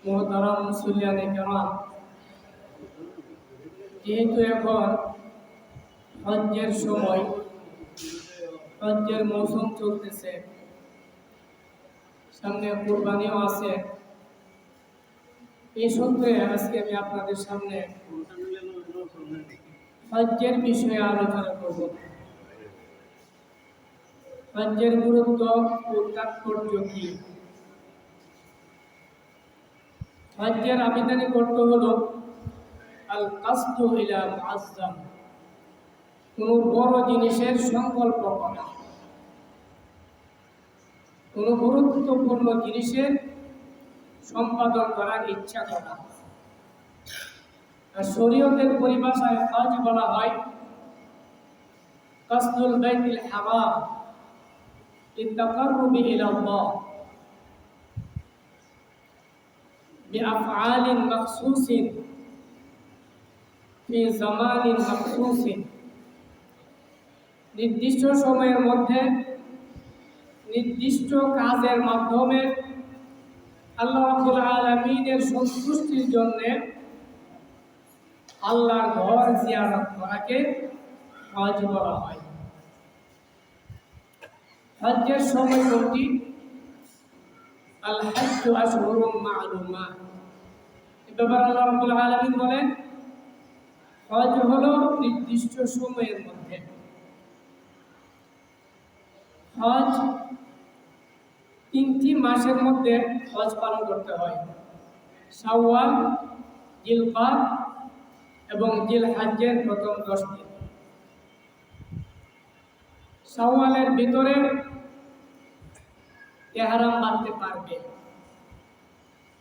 মুহতারাম মুসলিয়ানে কেরাম, যেহেতু এখন হজ্জের সময়, হজ্জের মৌসুম চলতেছে, সামনে কুরবানিও আছে, এই সূত্রে আজকে আমি আপনাদের সামনে হজ্জের বিষয়ে আলোচনা করব। হজ্জের গুরুত্ব ও তাৎপর্য কি? হজ্জের আবেদনিক অর্থ হলো আল কাসদু ইলা মুআজ্জাম, কোনো বড় জিনিসের সংকল্প করা, কোনো গুরুত্বপূর্ণ জিনিসের সম্পাদন করার ইচ্ছা করা। আর শরীয়তের পরিভাষায় হজ বলা হয় কাসদুল বাইতুল হারাম লিতাকাররুবি ইলাল্লাহ বিআফআলিন মাখসুসিন ফি জামানিন মাখসুসিন, নির্দিষ্ট সময়ের মধ্যে নির্দিষ্ট কাজের মাধ্যমে আল্লাহ রাব্বুল আলামিনের সন্তুষ্টির জন্য আল্লাহর ঘর জিয়ারত করাকে হজ বলা হয়। হজ্জের সময় কোনটি? আল হাজ্জু আশহুরুম মা'লুমাত। এই ব্যাপারে আল্লাহ রাব্বুল আলামিন বলেন হজ হলো নির্দিষ্ট সময়ের মধ্যে। হজ 3টি মাসের মধ্যে হজ পালন করতে হয়: শাওয়াল, জিলকাদ এবং জিলহজ্জের প্রথম 10 দিন। শাওয়ালের ভিতরে ইহরাম বাঁধতে পারবে,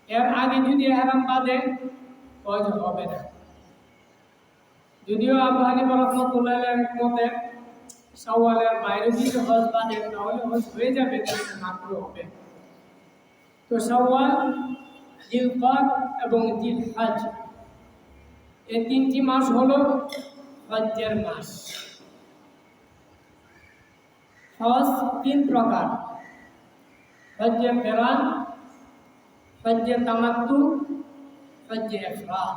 এর আগে যদি ইহরাম বাঁধে হজ হবে না। যদিও আবু হানিফা রাহমাতুল্লাহ আলাইহির মতে শাওয়ালের বাইরে যদি হজ বাঁধে তাহলে হজ হয়ে যাবে, কিন্তু মাকরুহ হবে। তো শাওয়াল, জিলকাদ এবং জিলহজ, এই 3টি মাস হলো হজ্জের মাস। হজ 3 প্রকার: হজ্জে কিরান, হজ্জে তামাত্তু, হজ্জে ইফরাদ।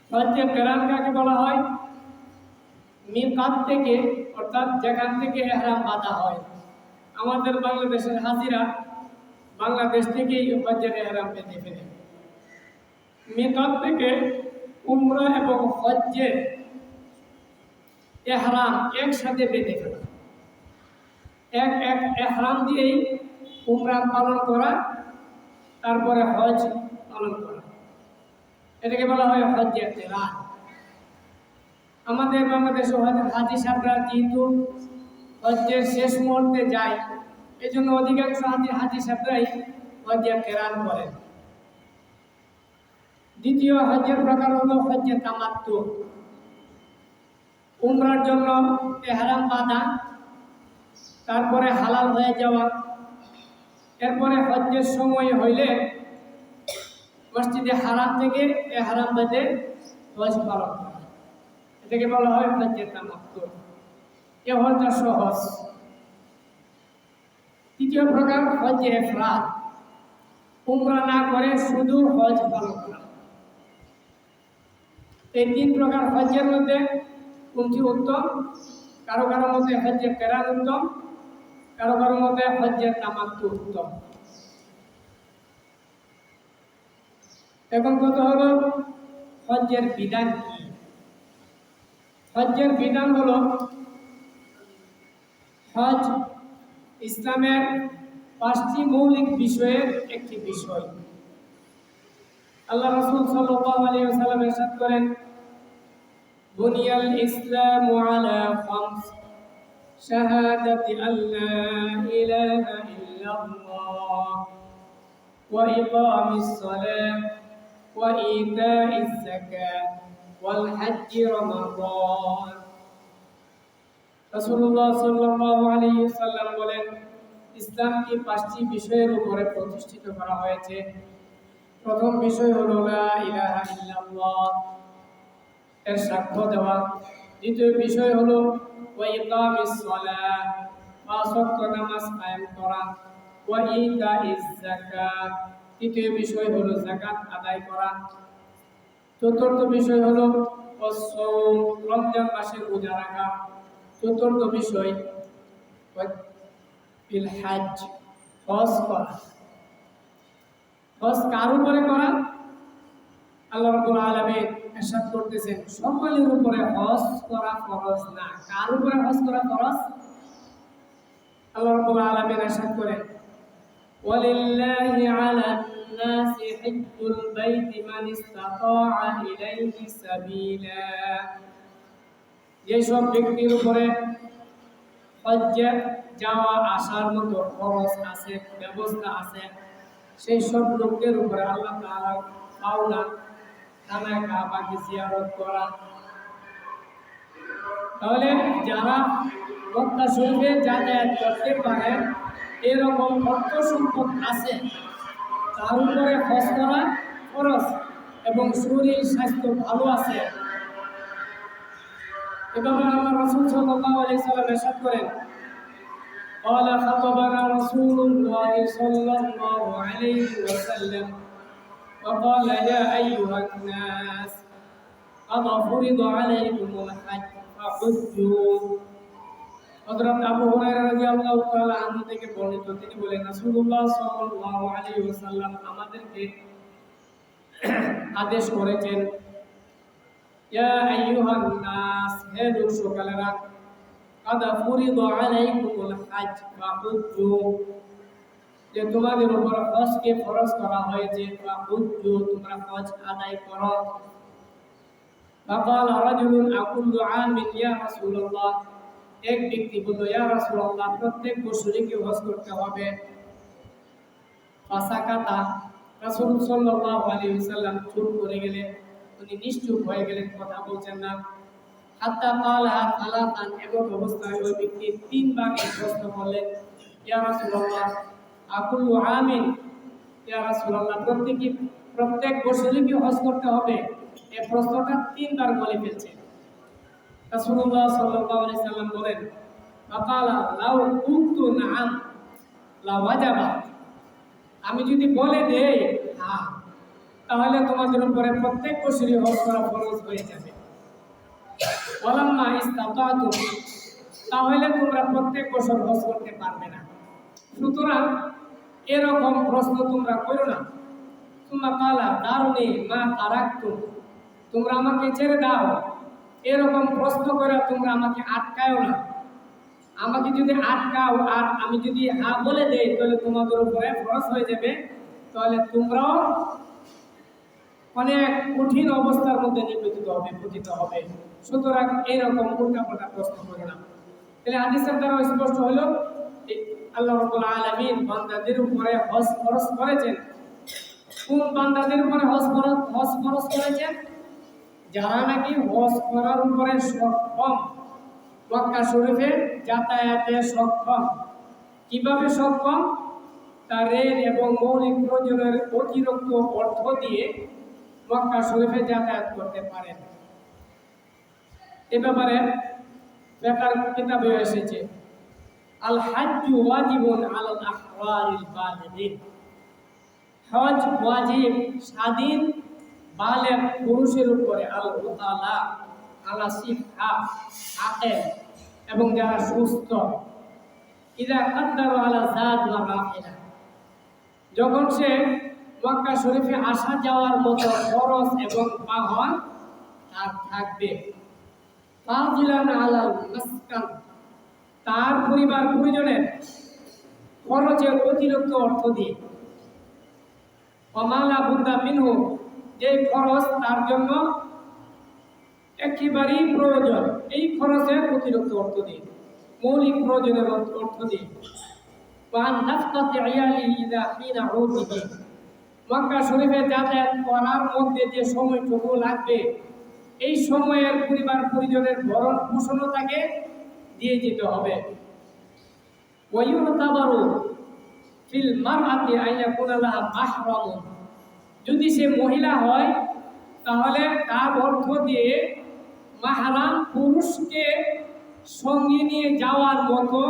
হজ্জে কিরান কাকে বলা হয়? মিকাত থেকে, অর্থাৎ যেখান থেকে ইহরাম বাঁধা হয়। আমাদের বাংলাদেশের হাজিরা বাংলাদেশ থেকেই হজ্জের ইহরাম বেঁধে ফেলে। মিকাত থেকে উমরা এবং হজ্জের ইহরাম একসাথে বেঁধে ফেলা, এক ইহরাম দিয়েই উমরা পালন করা, তারপরে হজ পালন করা, এটাকে বলা হয় হজ্জে কিরান। আমাদের বাংলাদেশে হাজি সাহেবরা যেহেতু হজ্জের শেষ মুহূর্তে যায়, এই জন্য অধিকাংশ হাজি সাহেবরাই হজ্জে কিরান করেন। দ্বিতীয় হজ্জের প্রকার হলো হজ্জে তামাত্তু। উমরার জন্য ইহরাম বাঁধা, তারপরে হালাল হয়ে যাওয়া, এরপরে হজ্জের সময় হইলে মসজিদে হারাম থেকে ইহরাম বেঁধে হজ পালন করা, এটাকে বলা হয় হজ্জে তামাত্তু। এ হজটা সহজ। তৃতীয় প্রকার হজ্জে ইফরাদ, উমরা না করে শুধু হজ পালন করা। এই 3 প্রকার হজ্জের মধ্যে কোনটি উত্তম? কারো কারো মতে হজ্জে কিরান উত্তম, কারো কারো মতে হজ্জে তামাত্তু উত্তম। এখন কথা হলো হজ্জের বিধান কি? হজ্জের বিধান হলো হজ ইসলামের 5টি মৌলিক বিষয়ের একটি বিষয়। আল্লাহ রাসূল সাল্লাল্লাহু আলাইহি ওয়াসাল্লাম ইরশাদ করেন, বুনিয়াল ইসলামু আলা খামস, শাহাদাতি আল্লা ইলাহা ইল্লাল্লাহ ওয়া ইকামিস সালাহ ওয়া ইতাইজ যাকাত ওয়াল হজ্জি রমাদান। রাসূলুল্লাহ সাল্লাল্লাহু আলাইহি ওয়াসাল্লাম বলেন, ইসলামকে 5টি বিষয়ের উপরে প্রতিষ্ঠিত করা হয়েছে। প্রথম বিষয় হলো লা ইলাহা ইল্লাল্লাহ, এর সাক্ষ্য দেওয়া। দ্বিতীয় বিষয় হলো ওয়া ইকামিস সালাহ, 5 ওয়াক্ত নামাজ কায়েম করা। ওয়া ইতাইজ যাকাত, তৃতীয় বিষয় হলো যাকাত আদায় করা। চতুর্থ বিষয় হলো রমজান মাসের রোজা রাখা। চতুর্থ বিষয় হজ করা। হজ কার উপরে করা? আল্লাহ রাব্বুল আলামিন ইরশাদ করতেছেন সকলের উপরে হজ করা ফরজ না। কার উপরে হজ করা ফরজ? আল্লাহ রাব্বুল আলামিন ইরশাদ করেন ওয়ালিল্লাহি আলান নাসি হিজ্জুল বাইতি মান ইসতাতাআ ইলাইহি সাবিলা। যেসব ব্যক্তির উপরে হজ্জে যাওয়া আসার মতো খরচ আছে, ব্যবস্থা আছে, সেই সব লোকদের উপরে আল্লাহ তাআলা পাওনা খানা কাবাকে জিয়ারত করা। তাহলে যারা মক্কা শরীফে যাতায়াত করতে পারে, এরকম অর্থ সম্পদ আছে, তার উপরে হজ করা ফরজ এবং শরীর স্বাস্থ্য ভালো আছে। এভাবে আল্লাহ রাসূল সাল্লাল্লাহু আলাইহি সাল্লাম ইরশাদ করেন قال خطبنا رسول الله صلى الله عليه وسلم وقال يا أيها الناس قد فرض عليكم الحج فحجوا। হযরত আবু হুরায়রা রাদিয়াল্লাহু তাআলা আনহু থেকে বর্ণিত, তিনি বলেন রাসূলুল্লাহ সাল্লাল্লাহু আলাইহি ওয়াসাল্লাম আমাদেরকে আদেশ করেছেন ইয়া আইয়ুহান নাস, হে লোক সকলেরা, قد فرض عليكم الحج فحجوا, যে তোমাদের উপর হজকে ফরজ করা হয়েছে, ফাহুজ্জু, তোমরা হজ আদায় করো। فقال رجل أكل عام يا رسول الله, এক ব্যক্তি বলল ইয়া রাসূলুল্লাহ, প্রত্যেক বছরই কি হজ করতে হবে? ফাসাকাতা, রাসূল সাল্লাল্লাহু আলাইহি ওয়াসাল্লাম চুপ করে গেলেন, উনি নিশ্চুপ হয়ে গেলেন, কথা বলছেন না। হাত্তা ক্বালা সালাতান, এমন অবস্থায় ওই ব্যক্তি তিনবার এই প্রশ্ন করলেন ইয়া রাসূলুল্লাহ আকুলু আমিন, ইয়া রাসূলুল্লাহ, প্রত্যেক বছরই কি হজ করতে হবে? এই প্রশ্নটা তিনবার বলে ফেলছে। রাসূলুল্লাহ সাল্লাল্লাহু আলাইহি সাল্লাম বলেন ফাকালা লাউ কুনতু নাআম লা ওয়াজাবা, আমি যদি বলে দেই হ্যাঁ, তাহলে তোমাদের উপরে প্রত্যেক বছরই হজ করা ফরজ হয়ে যাবে। ওয়ালাম্মা ইসতাতাতু, তাহলে তোমরা প্রত্যেক বছর হজ করতে পারবে না, সুতরাং এরকম প্রশ্ন তোমরা করো না। সুম্মা ক্বালা দারুনি মা তারাকতু, তোমরা আমাকে ছেড়ে দাও, এরকম প্রশ্ন করে তোমরা আমাকে আটকায়ও না। আমাকে যদি আটকাও আর আমি যদি হ্যাঁ বলে দেই তাহলে তোমাদের উপরে ফরজ হয়ে যাবে, তাহলে তোমরাও অনেক কঠিন অবস্থার মধ্যে নিপতিত হবে, পতিত হবে। সুতরাং এরকম উল্টাপাল্টা প্রশ্ন করে না। তাহলে হাদিসের দ্বারা স্পষ্ট হলো আল্লাহ রাব্বুল আলামিন বান্দাদের উপরে হজ ফরজ করেছেন। কোন বান্দাদের উপরে হজ ফরজ করেছেন? যারা নাকি হজ করার উপরে সক্ষম, মক্কা শরীফে যাতায়াতে সক্ষম। কিভাবে সক্ষম? তার রেল এবং মৌলিক প্রয়োজনের অতিরিক্ত অর্থ দিয়ে মক্কা শরীফে যাতায়াত করতে পারেন। এ ব্যাপারে ফিকহের কিতাবে এসেছে আল হাজ্জু ওয়াজিবুন আলাল আহরারিল বালিগিন, হজ ওয়াজিব স্বাধীন বালেগ পুরুষের উপরে, আল উতালা আলা সিহা আকিল, এবং যারা সুস্থ, ইদা কাদ্দারু আলা যাদ ওয়া রাহিলা, যখন সে মক্কা শরীফে আসা যাওয়ার মতো খরচ এবং বাহন তার থাকবে। ফাজিলান আলাল মাসকান, তার পরিবার পরিজনের খরচের অতিরিক্ত অর্থ দিয়ে। ওয়ামালা বুদ্দা মিনহু, যে খরচ তার জন্য একেবারেই প্রয়োজন, এই খরচের অতিরিক্ত অর্থ দিয়ে, মৌলিক প্রয়োজনের অর্থ দিয়ে। ওয়ান নাফকাতি ইয়ালি ইযা হিনা উদিহি, মক্কা শরীফে যাতায়াত করার মধ্যে যে সময়টুকু লাগবে, এই সময়ের পরিবার পরিজনের ভরণ পোষণও তাকে দিয়ে যেতে হবে। ওয়ায়ুতাবারু ফিল মারআতি আইয়াকুনা লাহা মাহরামুন, যদি সে মহিলা হয় তাহলে তার অর্থ দিয়ে মাহরাম পুরুষকে সঙ্গে নিয়ে যাওয়ার মতো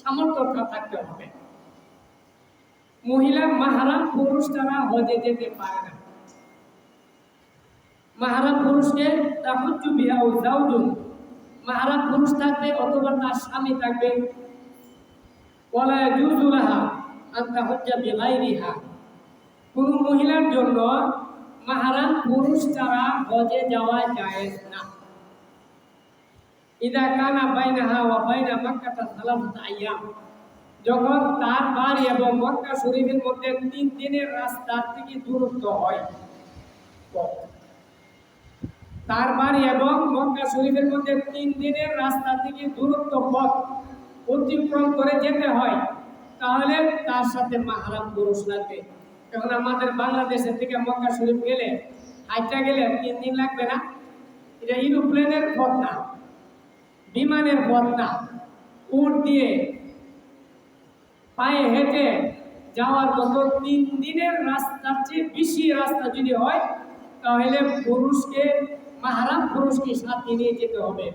সামর্থ্য থাকতে হবে। মহিলা মাহরাম পুরুষ তারা হজে যেতে পারে না। মাহরাম পুরুষকে তাহুজ্জু বিহা যাওজুন, মাহরাম পুরুষ থাকবে অথবা তার স্বামী থাকবে। ওয়ালা ইয়াজুজু লাহা আন তাহুজ্জা বিগাইরিহা, কোন মহিলার জন্য মাহরাম পুরুষ ছাড়া হজে যাওয়া জায়েজ না। ইদা কানা বাইনাহা ওয়া বাইনা মক্কাতা সালাসাত আইয়াম, যখন তার বাড়ি এবং মক্কা শরীফের মধ্যে 3 দিনের রাস্তা থেকে দূরত্ব হয়। তার বাড়ি এবং মক্কা শরীফের মধ্যে 3 দিনের রাস্তা থেকে দূরত্ব পথ অতিক্রম করে যেতে হয়, তাহলে তার সাথে মাহরাম পুরুষ লাগবে। এখন আমাদের বাংলাদেশের থেকে মক্কা শরীফ গেলে, হাইটা গেলে 3 দিন লাগবে না? এটা এরোপ্লেনের পথ না, বিমানের পথ না, উট দিয়ে পায়ে হেঁটে যাওয়ার মতো 3 দিনের রাস্তার চেয়ে বেশি রাস্তা যদি হয়, তাহলে পুরুষকে মাহরাম পুরুষকে সাথে নিয়ে যেতে হবে।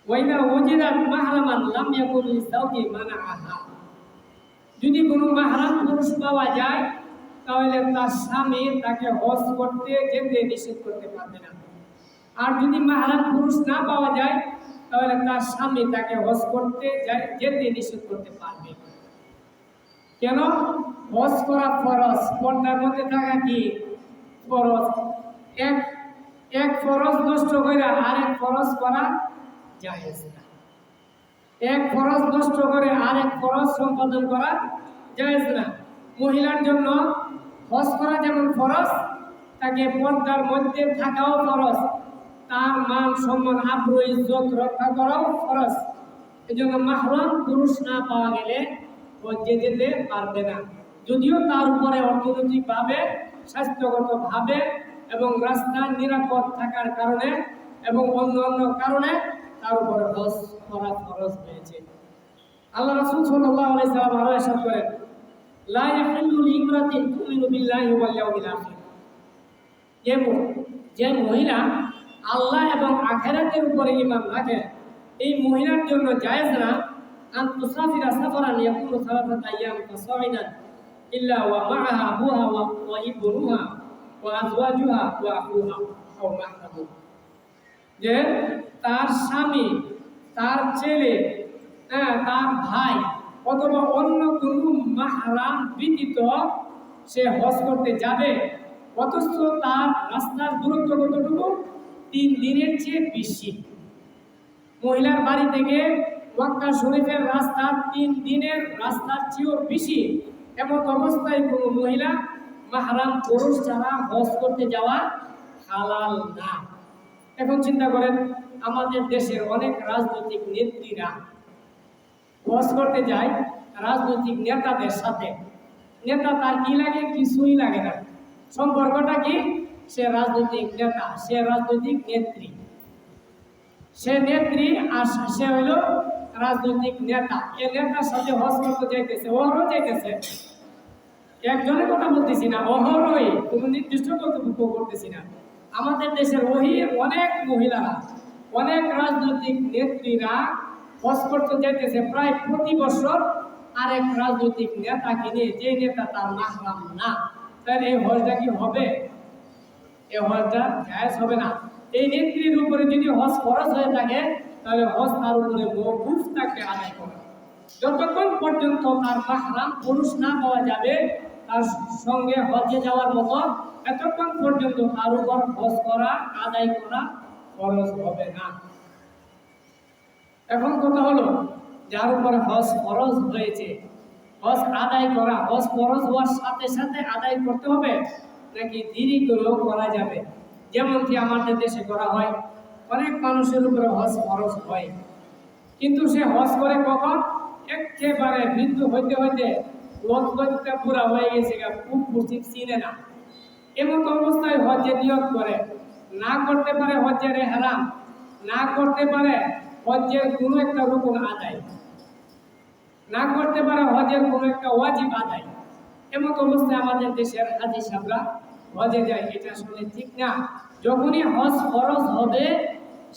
ওয়াইদা ওয়াজিদাত মাহরামান লাম ইয়াকুন লিযাওজি মানাআহা, যদি কোনো মাহরাম পুরুষ পাওয়া যায় তাহলে তার স্বামী তাকে হজ করতে যেতে নিষেধ করতে পারবে না। আর যদি মাহরাম পুরুষ না পাওয়া যায় তাহলে তার স্বামী তাকে হজ করতে যেতে নিষেধ করতে পারবে। কেন? হজ করা ফরজ, পর্দার মধ্যে থাকা কি ফরজ। এক ফরজ নষ্ট করে আরেক ফরজ করা জায়েজ না। এক ফরজ নষ্ট করে আরেক ফরজ সম্পাদন করা জায়েজ না। মহিলার জন্য হজ করা যেমন ফরজ, তাকে পর্দার মধ্যে থাকাও ফরজ, তার মান সম্মান আব্রু ইজ্জত রক্ষা করাও ফরজ। এজন্য মাহরাম পুরুষ না পাওয়া গেলে হজ্জে যেতে পারবে না। যদিও তার উপরে অর্থনৈতিকভাবে, স্বাস্থ্যগতভাবে এবং রাস্তার নিরাপদ থাকার কারণে এবং অন্য কারণে তার উপরে হজ করা ফরজ হয়েছে। আল্লাহ রাসূল সাল্লাল্লাহু আলাইহি সাল্লাম আরো ইরশাদ করেন, লা ইয়াহিল্লু লিইমরাতিন তুমিনু বিল্লাহি ওয়াল ইয়াউমিল আখির, যে মহিলা আল্লাহ এবং আখিরাতের উপরে ঈমান রাখে, এই মহিলার জন্য জায়েজ না আন তুসাফিরা সাফারান ইয়াকুনু সালাসাত আইয়াম ফাসাইদান ইল্লা ওয়া মা'আহা আবুহা ওয়া ইবনুহা ওয়া আজওয়াজুহা ওয়া আখুহা আও মাহরামু, যে তার স্বামী, তার ছেলে, তার ভাই অথবা অন্য কোনো মাহরাম ব্যতীত সে হজ করতে যাবে, অথচ তার রাস্তার দূরত্ব কতটুকু? 3 দিনের চেয়ে বেশি। মহিলার বাড়ি থেকে মক্কা শরীফের রাস্তা 3 দিনের রাস্তার চেয়েও বেশি। এমন অবস্থায় কোনো মহিলা মাহরাম পুরুষ ছাড়া হজ করতে যাওয়া হালাল না। এখন চিন্তা করেন, আমাদের দেশের অনেক রাজনৈতিক নেত্রীরা হজ করতে যায় রাজনৈতিক নেতাদের সাথে। নেতা তার কি লাগে? কিছুই লাগে না। সম্পর্কটা কি? সে রাজনৈতিক নেতা, সে রাজনৈতিক নেত্রী, সে নেত্রী আর সে হইল রাজনৈতিক নেতা। এ নেতার সাথে হজ করতে যাইতেছে, অহরহ যাইতেছে। একজনের কথা বলতেছি না, অহরহই, কোনো নির্দিষ্ট কর্তৃপক্ষ করতেছি না। আমাদের দেশের অনেক মহিলারা, অনেক রাজনৈতিক নেত্রীরা হজ করতে যাইতেছে প্রায় প্রতি বছর আরেক রাজনৈতিক নেতাকে নিয়ে, যে নেতা তার মাহরাম না। তাহলে এই হজটা কি হবে? এই হজটা জায়েজ হবে না। এই নেত্রীর উপরে যদি হজ ফরজ হয়ে থাকে তাহলে হজ তার উপরে মওকুফ থাকবে আদায় করা। যতক্ষণ পর্যন্ত তার মাহরাম পুরুষ না পাওয়া যাবে তার সঙ্গে হজে যাওয়ার মতো, এতক্ষণ পর্যন্ত তার উপর হজ করা, আদায় করা ফরজ হবে না। এখন কথা হলো, যার উপর হজ ফরজ হয়েছে, হজ আদায় করা, হজ ফরজ হওয়ার সাথে সাথে আদায় করতে হবে নাকি দেরি করেও করা যাবে? যেমন কি আমাদের দেশে করা হয়, অনেক মানুষের উপরে হজ ফরজ হয়, কিন্তু সে হজ করে কখন? একেবারে বৃদ্ধ হইতে হইতে লজ্জা পুরা হয়ে গেছে, খুব মুসিব চিনে না। এমন অবস্থায় হজে নিয়ত করে, না করতে পারে হজের ইহরাম, না করতে পারে হজের কোনো একটা রুকুন আদায়, না করতে পারে হজের কোনো একটা ওয়াজিব আদায়। এমন অবস্থায় আমাদের দেশের হাজী সাহেবরা হজে যায়, এটা আসলে ঠিক না। যখনই হজ ফরজ হবে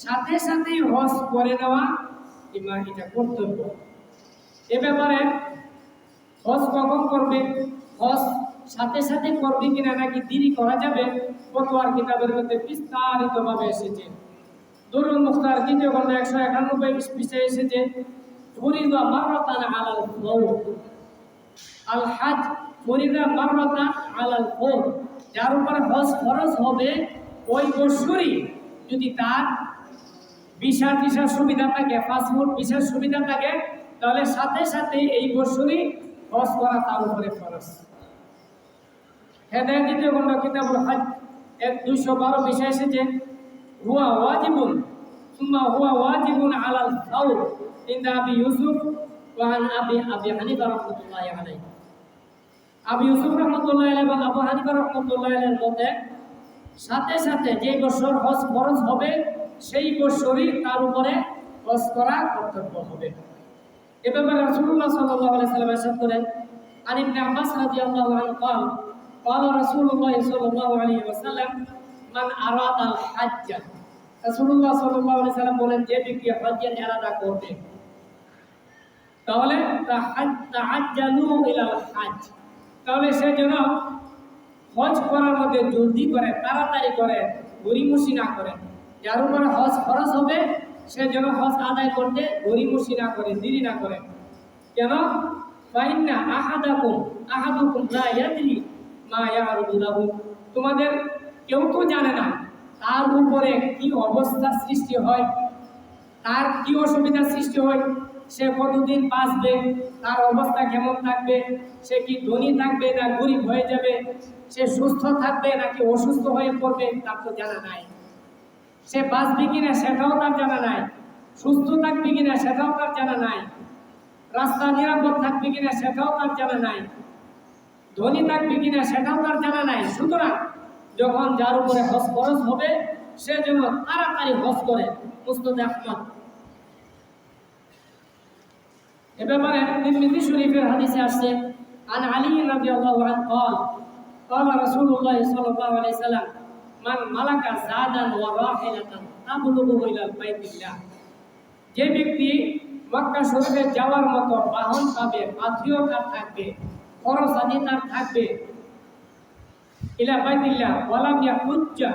সাথে সাথেই হজ করে নেওয়া এটা কর্তব্য। এ ব্যাপারে হজ কখন করবে, হজ সাথে সাথে করবে কিনা নাকি দেরি করা যাবে, ফতোয়ার কিতাবের মধ্যে বিস্তারিতভাবে এসেছে। দুরুল মুখতার দ্বিতীয় খণ্ড 191 পৃষ্ঠায় এসেছে, ফরিদা মাররাতান আলাল ফওর, আল হজ ফরিদা মাররাতান আলাল ফওর, যার উপর হজ ফরজ হবে ওই বছরই যদি তার ভিসার সুবিধা থাকে, পাসপোর্ট ভিসার সুবিধা থাকে, তাহলে সাথে সাথে এই বছরই হজ করা তার উপরে ফরজ। হেদায়েত দ্বিতীয় খণ্ড কিতাবুল হজ 212 পৃষ্ঠায় এসেছে, হুয়া ওয়াজিবুন সুম্মা হুয়া ওয়াজিবুন আলাল ফাওর ইনদা আবি ইউসুফ ওয়া আন আবি হানিফা রাহমাতুল্লাহি আলাইহি। আবু ইউসুফ রাহমাতুল্লাহি আলাইহি এবং আবু হানিফা রাহমাতুল্লাহি আলাইহির মতে সাথে সাথে যে বছর হজ ফরজ হবে সেই বছরই তার উপরে হজ করা কর্তব্য হবে। এ ব্যাপারে রাসূলুল্লাহ সাল্লাল্লাহু আলাইহি সাল্লাম ইরশাদ করেন, আন ইবনে আব্বাস রাদিয়াল্লাহু আনহু قال قال رسول الله صلى الله عليه وسلم من أراد الحج। রাসূলুল্লাহ সাল্লাল্লাহু আলাইহি সাল্লাম বলেন, যে ব্যক্তি হজ্জের ইরাদা করবে তাহলে তাআজ্জালু ইলাল হজ, তাহলে সে যেন হজ করার মধ্যে জলদি করে, তাড়াতাড়ি করে, গড়িমসি না করে। যার উপর হজ ফরজ হবে সে যেন হজ আদায় করতে গড়িমসি না করে, দেরি না করে। কেন? ফাইন্না আহাদুকুম লা ইয়াদরি মা ইয়ারুদু লাহু, তোমাদের কেউ তো জানে না তার উপরে কি অবস্থা সৃষ্টি হয়, তার কি অসুবিধা সৃষ্টি হয়, সে কতদিন বাঁচবে, তার অবস্থা কেমন থাকবে, সে কি ধনী থাকবে না গরিব হয়ে যাবে, সে সুস্থ থাকবে নাকি অসুস্থ হয়ে পড়বে, তার তো জানা নাই। সে বাঁচবে কিনা সেটাও তার জানা নাই, সুস্থ থাকবে কিনা সেটাও তার জানা নাই, রাস্তা নিরাপদ থাকবে কিনা সেটাও তার জানা নাই, ধনী থাকবে কিনা সেটাও তার জানা নাই। সুতরাং যখন যার উপরে হজ ফরজ হবে সে যেন তাড়াতাড়ি হজ করে। মুসনাদ আহমদ। এ ব্যাপারে তিরমিজি শরীফের হাদিসে আসছে, আন আলী রাদিয়াল্লাহু আনহু قال قال رسول الله صلى الله عليه وسلم من ملك زادا وراحلة تبلغه إلى البيت الله। যে ব্যক্তি মক্কা শরীফে যাওয়ার মতো বাহন পাবে, পাথিও তার থাকবে, খরচ আদি তার থাকবে, ইলা বাইতিল্লাহ ওয়ালাম ইয়াহুজ্জা,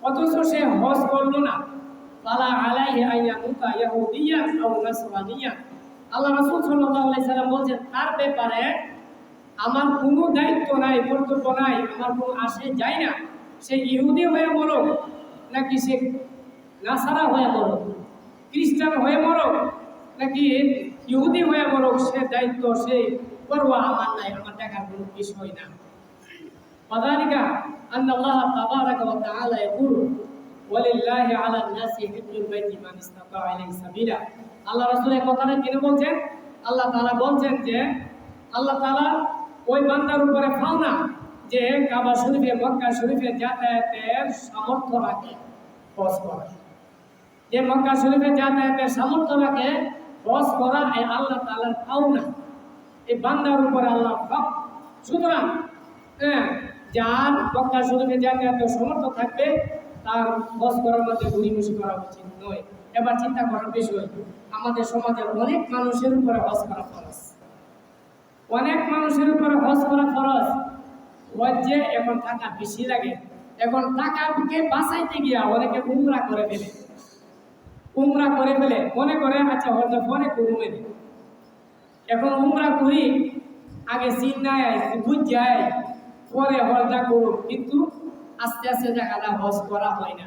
অথচ সে হজ করলো না, ফালা আলাইহি আইয়ামুতা ইয়াহুদিয়ান আও নাসরানিয়ান। আল্লাহ রাসূল সাল্লাল্লাহু আলাইহি সাল্লাম বলেন, তার ব্যাপারে আমার কোনো দায়িত্ব নাই, কর্তব্য নাই, আমার কোনো আসে যায় না। সে ইহুদি হয়ে মরুক নাকি সে নাসারা হয়ে মরুক, খ্রিস্টান হয়ে মরুক নাকি ইহুদি হয়ে মরুক, সে দায়িত্ব, সে পরোয়া আমার নাই, আমার দেখার কোনো বিষয় না। وذلك أن الله تبارك وتعالى يقول ولله على الناس حج البيت من استطاع إليه سبيلا। আল্লাহ রাসূল এই কথাটা কেন বলছেন? আল্লাহ তাআলা বলছেন যে আল্লাহ তাআলা ওই বান্দার উপরে ফাওনা যে কাবা শরীফে, মক্কা শরীফে যাতায়াতের সামর্থ্য রাখে হজ করা, যে মক্কা শরীফে যাতায়াতের সামর্থ্য রাখে হজ করা, এই আল্লাহ তাআলার ফাওনা, এই বান্দার উপরে আল্লাহ হক। সুতরাং যার মক্কা শরীফে যাতায়াতের সামর্থ্য থাকবে তার হজ করার মধ্যে গড়িমসি করা উচিত নয়। এবার চিন্তা করার বিষয়, আমাদের সমাজের অনেক মানুষের উপরে হজ করা ফরজ, অনেক মানুষের উপরে হজ করা ফরজ। হজ্জে এখন টাকা বেশি লাগে, এখন টাকাকে বাঁচাইতে গিয়া অনেকে উমরা করে ফেলে, মনে করে আচ্ছা হজে পরে করুমে। এখন উমরা করি, আগে চিন্তায় বুঝ যায়, পরে হজটা করুক, কিন্তু আস্তে আস্তে দেখা যায় হজ করা হয় না।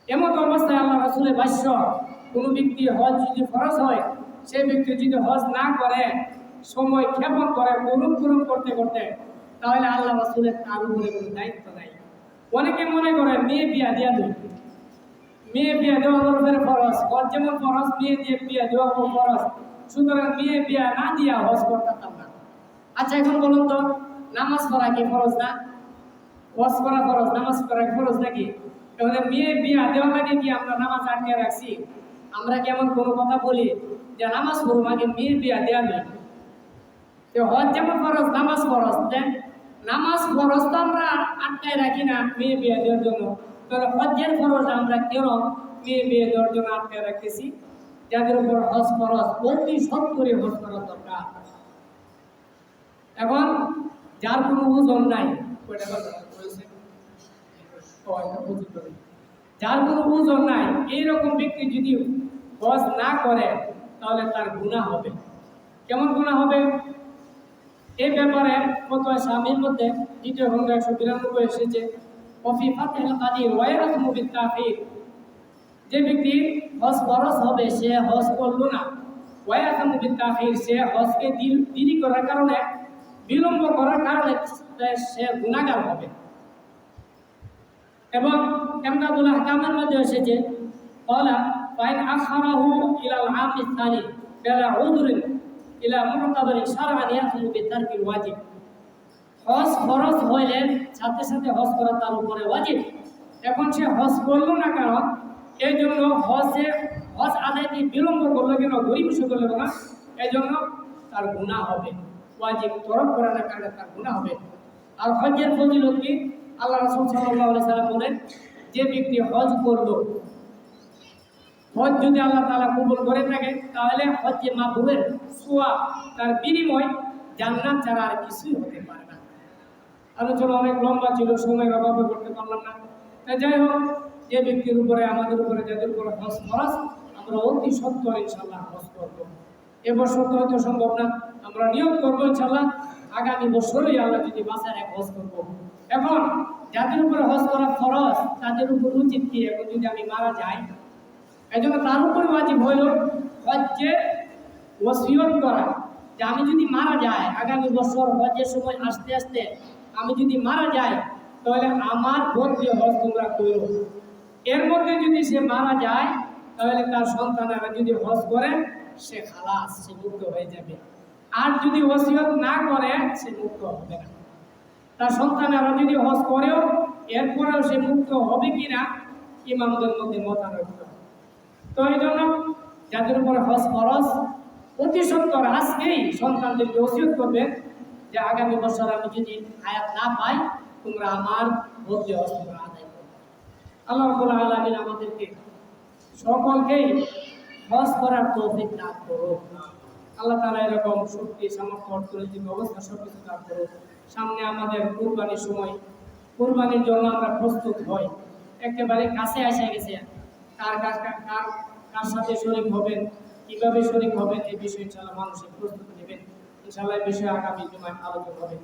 এমন অবস্থায় আল্লাহ রাসূলের ভাষ্য, কোনো ব্যক্তি হজ যদি ফরজ হয়, সেই ব্যক্তি যদি হজ না করে, সময় ক্ষেপণ করে, করুম করতে করতে, তাহলে আল্লাহ রাসূলের তার উপরে কোনো দায়িত্ব নাই। অনেকে মনে করে মেয়ে বিয়া দিয়া দেয়, মেয়ে বিয়া দেওয়া আমাদের ফরজ, হজ যেমন ফরজ মেয়ে দিয়ে বিয়া দেওয়া ফরজ, সুতরাং মেয়ে বিয়া না দিয়া হজ করতাম না। আচ্ছা এখন বলুন তো, নামাজ পড়া কি ফরজ না? হজ করা ফরজ, নামাজ পড়া ফরজ নাকি? তাহলে মেয়ে বিয়া দেওয়া লাগে কি আমরা নামাজ আটকে রাখছি? আমরা কেমন কোনো কথা বলি যে নামাজ পড়ুম, আগে মেয়ে বিয়া দেওয়া নেই। হজ যেমন ফরজ, নামাজ ফরজ, দেন নামাজ ফরজ তো আমরা আটকায় রাখি না মেয়ে বিয়ে দেওয়ার জন্য, তাহলে হজ্জের ফরজ আমরা কেন মেয়ে বিয়ে দেওয়ার জন্য আটকায় রাখতেছি? যাদের উপর হজ ফরজ অতি সত্তরে হজ করা দরকার। যার কোনো ওজন নাই, কয়টা কথা বলেছে? যার কোনো ওজন নাই এইরকম ব্যক্তি যদি হজ না করে তাহলে তার গুনাহ হবে। কেমন গুনাহ হবে? এই ব্যাপারে ফতোয়া স্বামীর মধ্যে দ্বিতীয় খণ্ড 192 এসেছে, ওফি ফাতহিল কাদির ওয়াইরাতু বিত্তাখির, যে ব্যক্তি হজ ফরজ হবে সে হজ করলো না, ওয়াইরাতু বিত্তাখির, সে হজকে দেরি করার কারণে, বিলম্ব করার কারণে সে গুনাহগার হবে। এবং ইমদাদুল আহকামের মধ্যে এসেছে ক্বালা ফাইন আখারাহু ইলাল আমি সানি বিলা উযরিন ইলা মুতাবারিন শারআন ইয়াকুমু বিতারকিল ওয়াজিব, হজ ফরজ হইলে সাথে সাথে হজ করা তার উপরে ওয়াজিব। এখন সে হজ করলো না কেন? এই জন্য হজ আদায়তে বিলম্ব করলো কেন, গরিবসে করলো না, এই জন্য তার গুনাহ হবে। ওয়াজিব তরক করার কারণে তার গুনাহ হবে। আর হজের ফজিলত কি? আল্লাহ রাসূল সাল্লাল্লাহু আলাইহি সাল্লাম বলেন, যে ব্যক্তি হজ করলো, হজ যদি আল্লাহ তাআলা কবুল করে থাকে তাহলে হজ্জে মাবরুরের সওয়াব, তার বিনিময় জান্নাত ছাড়া আর কিছুই হতে পারে না। আলোচনা অনেক লম্বা ছিল, সময়ের অভাবে করতে পারলাম না। তাই যাই হোক, যে ব্যক্তির উপরে, আমাদের উপরে, যাদের উপরে হজ ফরজ, আমরা অতি সত্বর ইনশাআল্লাহ হজ করব। এবছর তো হয়তো সম্ভব না, আমরা নিয়ত করবো ইনশাআল্লাহ আগামী বছরই আল্লাহ যদি বাঁচার এক হজ করব। এখন যাদের উপরে হজ করা ফরজ তাদের উপর উচিত কি? এখন যদি আমি মারা যাই, এই জন্য তার উপরে ওয়াজিব হইল হজ্জে ওসিয়ত করা, যে আমি যদি মারা যাই আগামী বছর হজের সময় আসতে আসতে আমি যদি মারা যাই তাহলে আমার ভোট দিয়ে হজ তোমরা করো। এর মধ্যে যদি সে মারা যায় তাহলে তার সন্তানেরা যদি হজ করে সে খালাস, সে মুক্ত হয়ে যাবে। আর যদি ওসিয়ত না করে সে মুক্ত হবে না। তার সন্তানেরা যদি হজ করেও এরপরেও সে মুক্ত হবে কিনা ইমামদের মধ্যে মতানৈক্য। তো এই জন্য যাদের উপরে হজ ফরজ অতি সত্বর আজকেই সন্তানদেরকে ওসিয়ত করবেন যে আগামী বছর আমি যদি হায়াত না পাই তোমরা আমার ভোট দিয়ে হজ তোমরা আদায় করবে। আল্লাহ রাব্বুল আলামিন আমাদেরকে সকলকেই হজ করার তৌফিক দান করুন। আল্লাহ তাআলা এরকম শক্তি, সামর্থ্য, অর্থনৈতিক অবস্থা সবকিছু দান করুন। সামনে আমাদের কুরবানির সময়, কুরবানির জন্য আমরা প্রস্তুত হই, একেবারে কাছে এসে গেছে। কার সাথে শরীক হবেন, কিভাবে শরীক হবেন, এই বিষয়ে ইনশাআল্লাহ মানুষের প্রস্তুতি নেবেন। ইনশাআল্লাহ এই বিষয়ে আগামী জুমায় আলোচনা হবে।